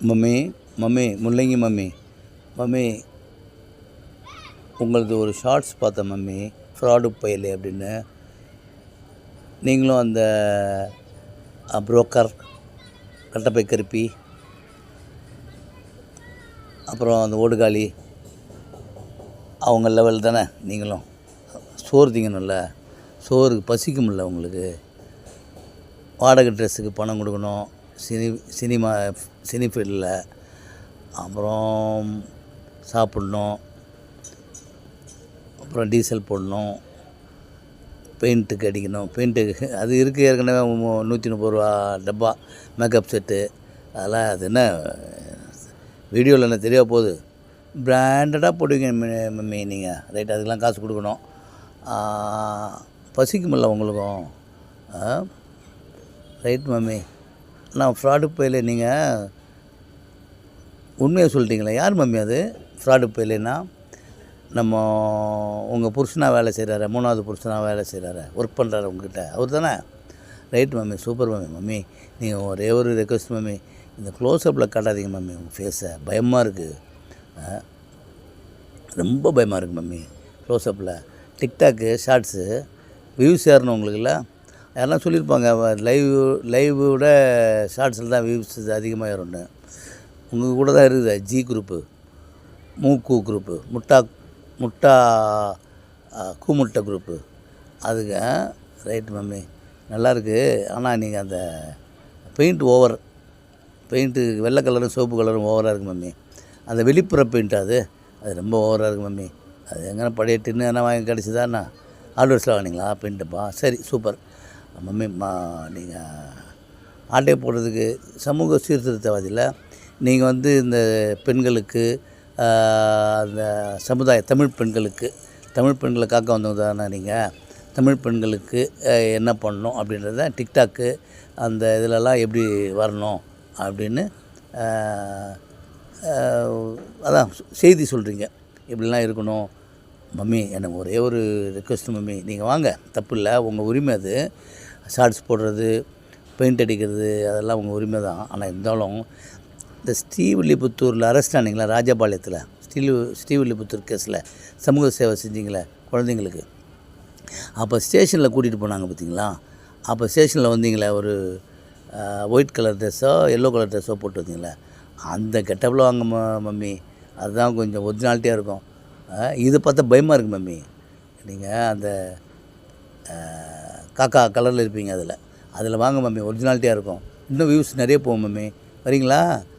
Mummy mummy முள்ளங்கி mummy mummy உங்களது ஒரு ஷார்ட்ஸ் பார்த்தேன் மம்மி, ஃப்ராடு பயலே அப்படின்னு. நீங்களும் அந்த புரோக்கர், கட்டப்பை கருப்பி, அப்புறம் அந்த ஓடுகாலி அவங்க லெவல் தானே நீங்களும். சோறு திங்கணும்ல, சோறு பசிக்கும்ல உங்களுக்கு. வாடகை ட்ரெஸ்ஸுக்கு பணம் கொடுக்கணும், சினி ஃபீல்டில், அப்புறம் சாப்பிட்ணும், அப்புறம் டீசல் போடணும், பெயிண்ட்டுக்கு அடிக்கணும். பெயிண்ட்டுக்கு அது இருக்குது ஏற்கனவே 130 ரூபா டப்பா மேக்கப் செட்டு. அதெல்லாம் அது என்ன வீடியோவில் என்ன தெரிய போகுது, பிராண்டடாக போடுவீங்க மம்மி நீங்கள். ரைட், அதுக்கெலாம் காசு கொடுக்கணும். பசிக்குமில்ல உங்களுக்கும். Right mummy. நான் ஃப்ராடு பையில நீங்கள் உண்மையை சொல்லிட்டீங்களே. யார் மம்மி அது ஃப்ராடு பையிலனா? நம்ம உங்கள் புருஷனாக வேலை செய்கிறாரு, 3வது புருஷனாக வேலை செய்கிறாரு, ஒர்க் பண்ணுறாரு உங்ககிட்ட, அவர் தானே? Right mummy, super mummy. Mummy நீங்கள் ஒரே ஒரு ரெக்வஸ்ட் மம்மி, இந்த க்ளோஸ்அப்பில் காட்டாதீங்க மம்மி உங்கள் ஃபேஸை. பயமாக இருக்குது, ரொம்ப பயமாக இருக்குது மம்மி க்ளோஸ்அப்பில். டிக்டாக்கு ஷார்ட்ஸு வியூஸ் ஏறணும் உங்களுக்குல்ல. யாரெல்லாம் சொல்லியிருப்பாங்க லைவோட ஷார்ட்ஸில் தான் வியூஸ் அதிகமாக ஏறும்னு. உங்கள் கூட தான் இருக்குது ஜி குரூப்பு, மூக்கு குரூப்பு, முட்டா கூமுட்டை குரூப்பு அதுக்கு. ரைட் மம்மி, நல்லாயிருக்கு. ஆனால் நீங்கள் அந்த பெயிண்ட்டு வெள்ளை கலரும் சிவப்பு கலரும் ஓவராக இருக்குது மம்மி. அந்த வெளிப்புற பெயிண்ட் அது ரொம்ப ஓவராக இருக்குது மம்மி. அது எங்கே பழைய டின்னு என்ன வாங்கி கிடச்சிதாண்ணா? ஆல்வர்ஸில் வாங்கினீங்களா பெயிண்ட்டுப்பா? சரி, சூப்பர் மம்மி. நீங்கள் ஆட்டை போடுறதுக்கு சமூக சீர்திருத்தவாதியில் நீங்கள் இந்த பெண்களுக்கு, அந்த தமிழ் பெண்களை காக்க வந்தவங்க தானே நீங்கள். தமிழ் பெண்களுக்கு என்ன பண்ணணும் அப்படின்றத டிக்டாக்கு அந்த இதிலலாம் எப்படி வரணும் அப்படின்னு அதான் செய்தி சொல்கிறீங்க, இப்படிலாம் இருக்கணும் மம்மி. எனக்கு ஒரே ஒரு ரெக்வஸ்ட் மம்மி, நீங்கள் வாங்க, தப்பு இல்லை, உங்கள் உரிமை அது. ஷார்ட்ஸ் போடுறது, பெயிண்ட் அடிக்கிறது அதெல்லாம் உங்கள் உரிமை தான். ஆனால் இருந்தாலும் இந்த ஸ்ரீவில்லிபுத்தூரில் அரெஸ்ட் ஆனீங்களா, ராஜபாளையத்தில் ஸ்ரீவில்லிபுத்தூர் கேஸில் சமூக சேவை செஞ்சீங்களே குழந்தைங்களுக்கு. அப்போ ஸ்டேஷனில் கூட்டிகிட்டு போனாங்க பார்த்தீங்களா? அப்போ ஸ்டேஷனில் வந்தீங்களே, ஒரு ஒயிட் கலர் ட்ரெஸ்ஸோ எல்லோ கலர் ட்ரெஸ்ஸோ போட்டு வந்தீங்களே, அந்த கெட்டப்பில் வாங்க மம்மி. அதுதான் கொஞ்சம் ஒரிஜினாலிட்டியாக இருக்கும். இது பார்த்தா பயமாக இருக்குது மம்மி. நீங்கள் அந்த காக்கா கலரில் இருப்பீங்க, அதில் வாங்க மம்மி, ஒரிஜினாலிட்டியாக இருக்கும். இன்னும் வியூஸ் நிறைய போகும் மம்மி. வரீங்களா?